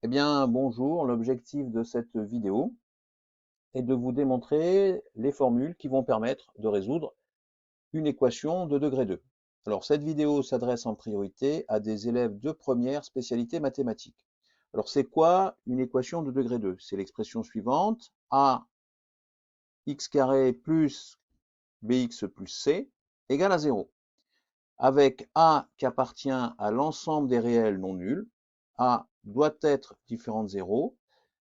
Eh bien, bonjour. L'objectif de cette vidéo est de vous démontrer les formules qui vont permettre de résoudre une équation de degré 2. Alors, cette vidéo s'adresse en priorité à des élèves de première spécialité mathématiques. Alors, c'est quoi une équation de degré 2? C'est l'expression suivante, ax carré plus bx plus c égale à 0. Avec a qui appartient à l'ensemble des réels non nuls, a doit être différent de 0,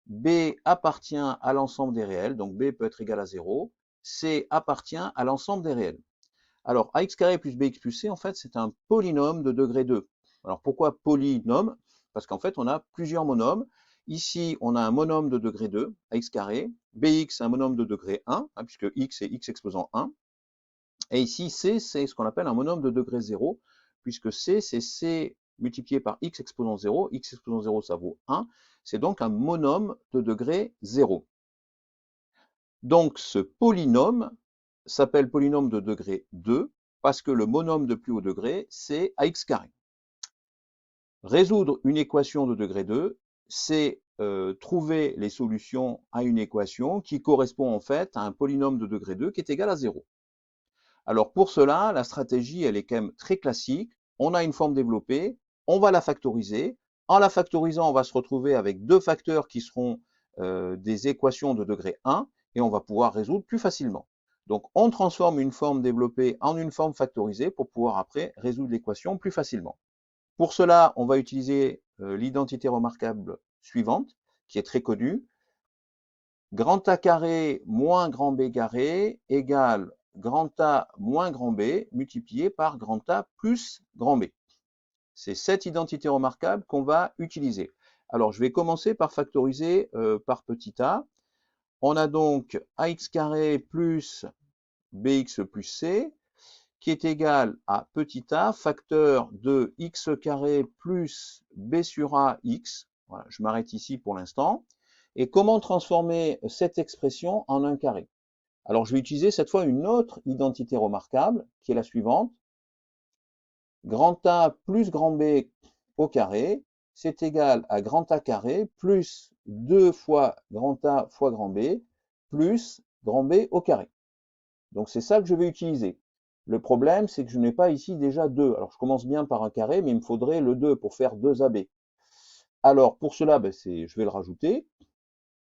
B appartient à l'ensemble des réels, donc B peut être égal à 0. C appartient à l'ensemble des réels. Alors, ax carré plus bx plus c, en fait, c'est un polynôme de degré 2. Alors, pourquoi polynôme? Parce qu'en fait, on a plusieurs monômes. Ici, on a un monôme de degré 2, ax carré. Bx, un monôme de degré 1, puisque x est x exposant 1. Et ici, c, c'est ce qu'on appelle un monôme de degré 0, puisque c, c'est c multiplié par x exposant 0. X exposant 0, ça vaut 1. C'est donc un monôme de degré 0. Donc ce polynôme s'appelle polynôme de degré 2 parce que le monôme de plus haut degré, c'est ax carré. Résoudre une équation de degré 2, c'est trouver les solutions à une équation qui correspond en fait à un polynôme de degré 2 qui est égal à 0. Alors pour cela, la stratégie, elle est quand même très classique. On a une forme développée, on va la factoriser. En la factorisant, on va se retrouver avec deux facteurs qui seront des équations de degré 1 et on va pouvoir résoudre plus facilement. Donc on transforme une forme développée en une forme factorisée pour pouvoir après résoudre l'équation plus facilement. Pour cela, on va utiliser l'identité remarquable suivante, qui est très connue. Grand A carré moins grand B carré égale grand A moins grand B multiplié par grand A plus grand B. C'est cette identité remarquable qu'on va utiliser. Alors, je vais commencer par factoriser par petit a. On a donc ax carré plus bx plus c qui est égal à petit a facteur de x carré plus b sur a x. Voilà, je m'arrête ici pour l'instant. Et comment transformer cette expression en un carré? Alors, je vais utiliser cette fois une autre identité remarquable, qui est la suivante. Grand A plus grand B au carré, c'est égal à grand A carré plus 2 fois grand A fois grand B, plus grand B au carré. Donc, c'est ça que je vais utiliser. Le problème, c'est que je n'ai pas ici déjà 2. Alors, je commence bien par un carré, mais il me faudrait le 2 pour faire 2AB. Alors, pour cela, je vais le rajouter.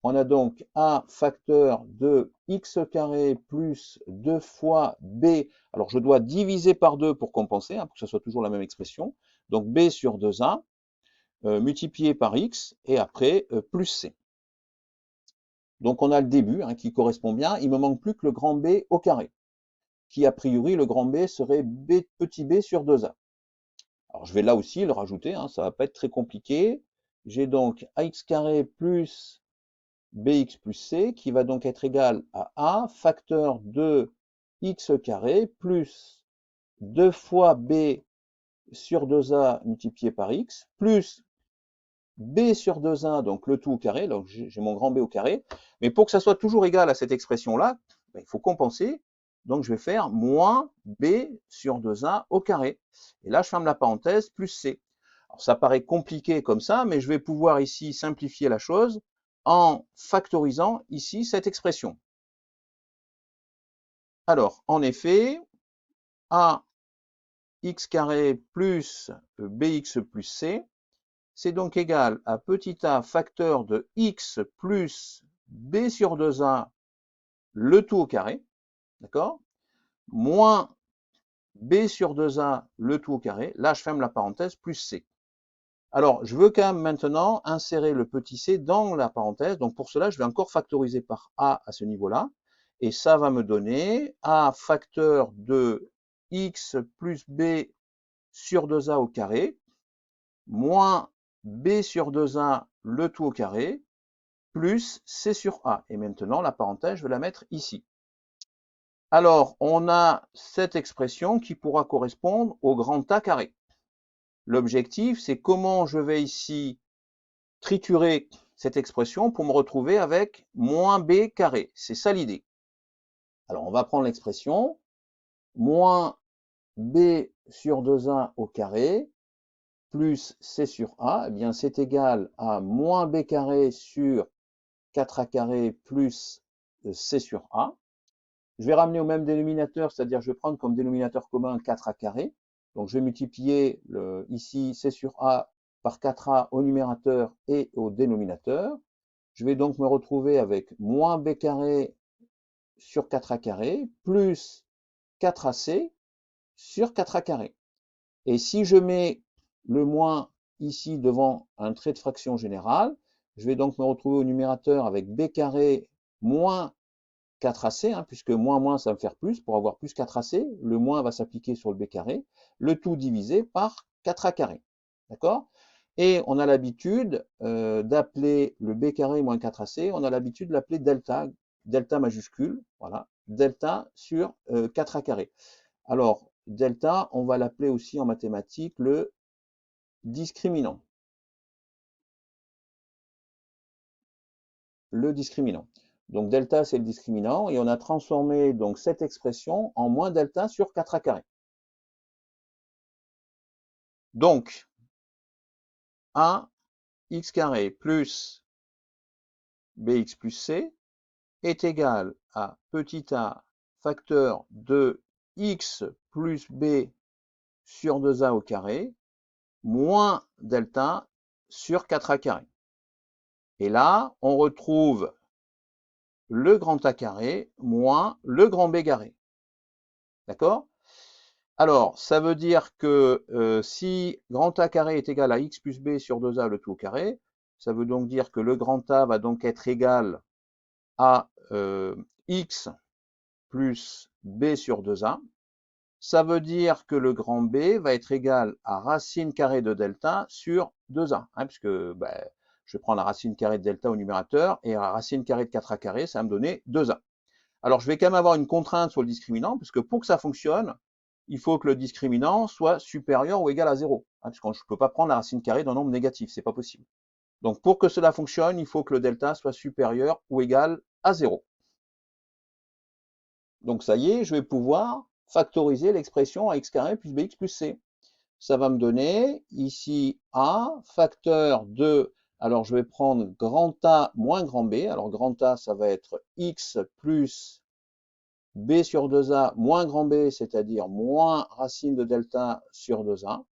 On a donc a facteur de x carré plus 2 fois b. Alors, je dois diviser par 2 pour compenser, pour que ce soit toujours la même expression. Donc, b sur 2a multiplié par x et après plus c. Donc, on a le début qui correspond bien. Il me manque plus que le grand B au carré, qui a priori, le grand B serait b petit b sur 2a. Alors, je vais là aussi le rajouter, ça ne va pas être très compliqué. J'ai donc ax carré plus bx plus c qui va donc être égal à a facteur de x carré plus 2 fois b sur 2a multiplié par x plus b sur 2a, donc le tout au carré, donc j'ai mon grand B au carré. Mais pour que ça soit toujours égal à cette expression-là, il faut compenser. Donc je vais faire moins b sur 2a au carré. Et là, je ferme la parenthèse, plus c. Alors ça paraît compliqué comme ça, mais je vais pouvoir ici simplifier la chose en factorisant ici cette expression. Alors, en effet, a x carré plus bx plus c, c'est donc égal à petit a facteur de x plus b sur 2a, le tout au carré, d'accord, moins b sur 2a, le tout au carré, là je ferme la parenthèse, plus c. Alors, je veux quand même maintenant insérer le petit c dans la parenthèse, donc pour cela, je vais encore factoriser par a à ce niveau-là, et ça va me donner a facteur de x plus b sur 2a au carré, moins b sur 2a le tout au carré, plus c sur a. Et maintenant, la parenthèse, je vais la mettre ici. Alors, on a cette expression qui pourra correspondre au grand A carré. L'objectif, c'est comment je vais ici triturer cette expression pour me retrouver avec moins b carré. C'est ça l'idée. Alors, on va prendre l'expression moins b sur 2a au carré plus c sur a, eh bien c'est égal à moins b carré sur 4a carré plus c sur a. Je vais ramener au même dénominateur, c'est-à-dire je vais prendre comme dénominateur commun 4a carré. Donc je vais multiplier ici c sur a par 4a au numérateur et au dénominateur. Je vais donc me retrouver avec moins b carré sur 4a carré plus 4ac sur 4a carré. Et si je mets le moins ici devant un trait de fraction générale, je vais donc me retrouver au numérateur avec b carré moins 4ac, hein, puisque moins ça va me faire plus, pour avoir plus 4ac, le moins va s'appliquer sur le b carré, le tout divisé par 4a carré. D'accord? Et on a l'habitude d'appeler le b carré moins 4ac, on a l'habitude de l'appeler delta, delta majuscule, voilà, delta sur 4a carré. Alors, delta, on va l'appeler aussi en mathématiques le discriminant. Le discriminant. Donc delta, c'est le discriminant, et on a transformé donc cette expression en moins delta sur 4a carré. Donc, a x carré plus bx plus c est égal à petit a facteur de x plus b sur 2a au carré moins delta sur 4a carré. Et là, on retrouve le grand A carré moins le grand B carré. D'accord? Alors, ça veut dire que si grand A carré est égal à x plus b sur 2a le tout au carré, ça veut donc dire que le grand A va donc être égal à x plus b sur 2a. Ça veut dire que le grand B va être égal à racine carrée de delta sur 2a, hein, puisque je prends la racine carrée de delta au numérateur, et la racine carrée de 4a carré, ça va me donner 2a. Alors, je vais quand même avoir une contrainte sur le discriminant, puisque pour que ça fonctionne, il faut que le discriminant soit supérieur ou égal à 0, hein, puisque je ne peux pas prendre la racine carrée d'un nombre négatif, c'est pas possible. Donc, pour que cela fonctionne, il faut que le delta soit supérieur ou égal à 0. Donc, ça y est, je vais pouvoir factoriser l'expression a x carré plus bx plus c. Ça va me donner ici a facteur de, alors je vais prendre grand A moins grand B. Alors, grand A, ça va être x plus b sur 2a moins grand B, c'est-à-dire moins racine de delta sur 2a,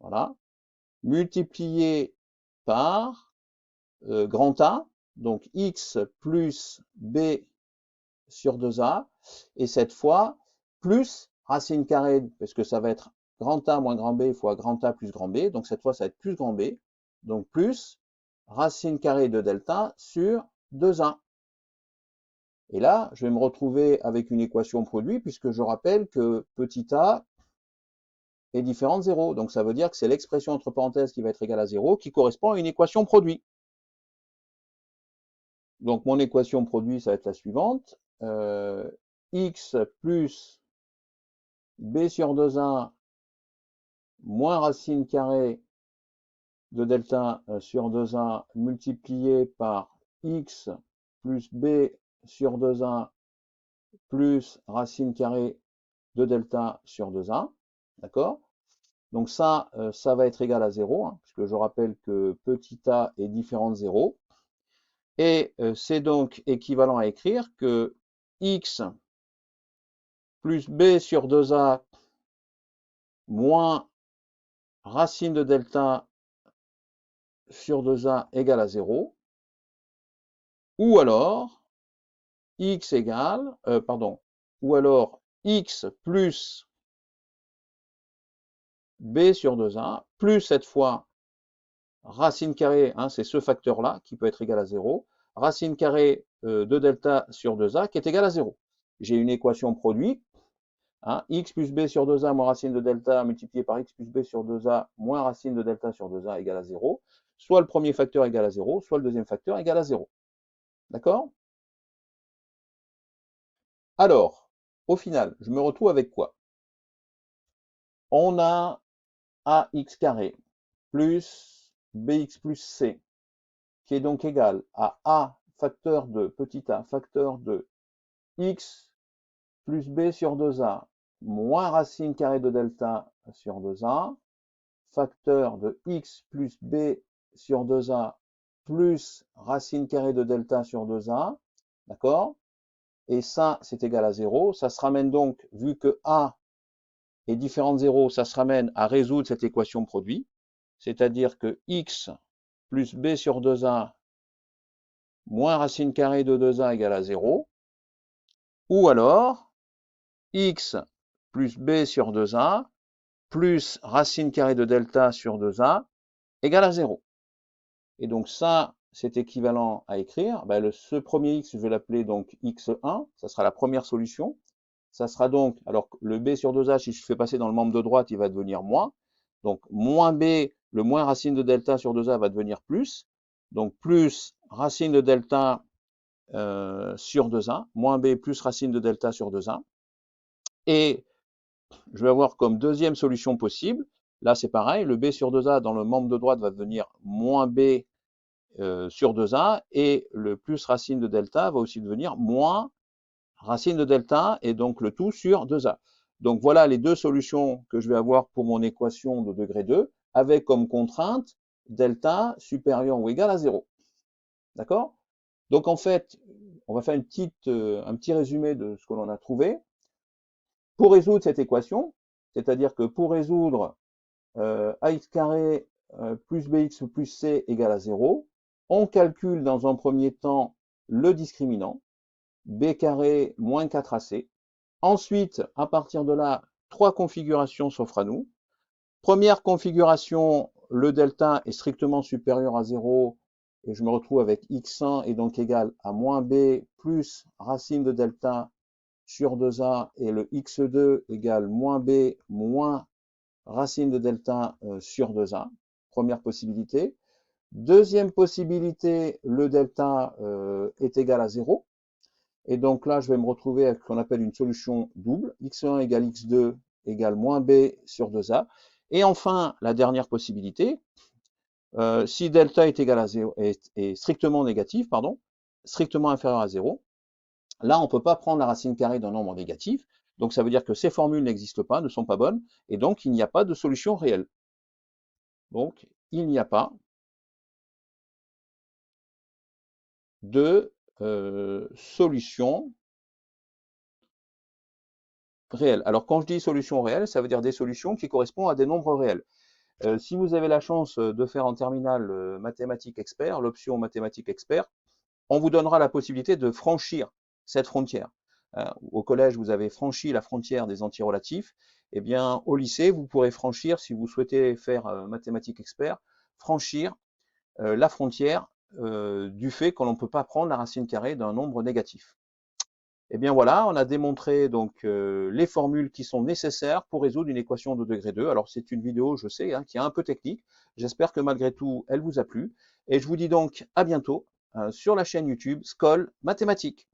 voilà, multiplié par grand A, donc x plus b sur 2a, et cette fois, plus racine carrée, parce que ça va être grand A moins grand B fois grand A plus grand B, donc cette fois, ça va être plus grand B, donc plus racine carrée de delta sur 2a. Et là, je vais me retrouver avec une équation produit, puisque je rappelle que petit a est différent de 0. Donc ça veut dire que c'est l'expression entre parenthèses qui va être égale à 0 qui correspond à une équation produit. Donc mon équation produit, ça va être la suivante. X plus b sur 2a moins racine carrée de delta sur 2a multiplié par x plus b sur 2a plus racine carrée de delta sur 2a, d'accord? Donc ça, ça va être égal à 0, hein, puisque je rappelle que petit a est différent de 0. Et c'est donc équivalent à écrire que x plus b sur 2a moins racine de delta sur 2a égale à 0. Ou alors, x égale, ou alors x plus b sur 2a, plus cette fois racine carrée, hein, c'est ce facteur-là qui peut être égal à 0, racine carrée de delta sur 2a qui est égal à 0. J'ai une équation produit, hein, x plus b sur 2a moins racine de delta multiplié par x plus b sur 2a moins racine de delta sur 2a égale à 0. Soit le premier facteur égale à 0, soit le deuxième facteur égale à 0. D'accord? Alors, au final, je me retrouve avec quoi? On a ax carré plus bx plus c, qui est donc égal à a facteur de petit a facteur de x plus b sur 2a moins racine carrée de delta sur 2a facteur de x plus b sur 2a plus racine carrée de delta sur 2a, d'accord? Et ça, c'est égal à 0. Ça se ramène donc, vu que a est différent de 0, ça se ramène à résoudre cette équation produit, c'est-à-dire que x plus b sur 2a moins racine carrée de 2a égale à 0, ou alors x plus b sur 2a plus racine carrée de delta sur 2a égale à 0. Et donc ça, c'est équivalent à écrire, ce premier x, je vais l'appeler donc x1, ça sera la première solution. Ça sera donc, alors le b sur 2a, si je fais passer dans le membre de droite, il va devenir moins. Donc moins b, le moins racine de delta sur 2a va devenir plus. Donc plus racine de delta sur 2a, moins b plus racine de delta sur 2a. Et je vais avoir comme deuxième solution possible, là c'est pareil, le b sur 2a dans le membre de droite va devenir moins b sur 2a, et le plus racine de delta va aussi devenir moins racine de delta, et donc le tout sur 2a. Donc voilà les deux solutions que je vais avoir pour mon équation de degré 2, avec comme contrainte delta supérieur ou égal à 0. D'accord? Donc en fait, on va faire un petit résumé de ce que l'on a trouvé. Pour résoudre cette équation, c'est-à-dire que pour résoudre ax carré plus bx plus c égale à 0, on calcule dans un premier temps le discriminant, b carré moins 4ac. Ensuite, à partir de là, trois configurations s'offrent à nous. Première configuration, le delta est strictement supérieur à 0, et je me retrouve avec x1 est donc égal à moins b plus racine de delta sur 2a, et le x2 égale moins b moins racine de delta sur 2a. Première possibilité. Deuxième possibilité, le delta est égal à 0. Et donc là, je vais me retrouver avec ce qu'on appelle une solution double. x1 égale x2 égale moins b sur 2a. Et enfin, la dernière possibilité, si delta est égal à 0, est strictement négatif, pardon, strictement inférieur à 0, là, on ne peut pas prendre la racine carrée d'un nombre négatif. Donc ça veut dire que ces formules n'existent pas, ne sont pas bonnes, et donc il n'y a pas de solution réelle. Donc il n'y a pas de solution réelle. Alors quand je dis solution réelle, ça veut dire des solutions qui correspondent à des nombres réels. Si vous avez la chance de faire en terminale mathématiques expert, l'option mathématiques expert, on vous donnera la possibilité de franchir cette frontière. Au collège, vous avez franchi la frontière des antirelatifs. Eh bien, au lycée, vous pourrez franchir, si vous souhaitez faire mathématiques expert, franchir la frontière du fait qu'on ne peut pas prendre la racine carrée d'un nombre négatif. Eh bien voilà, on a démontré donc les formules qui sont nécessaires pour résoudre une équation de degré 2. Alors c'est une vidéo, je sais, qui est un peu technique. J'espère que malgré tout, elle vous a plu. Et je vous dis donc à bientôt sur la chaîne YouTube Scol Mathématiques.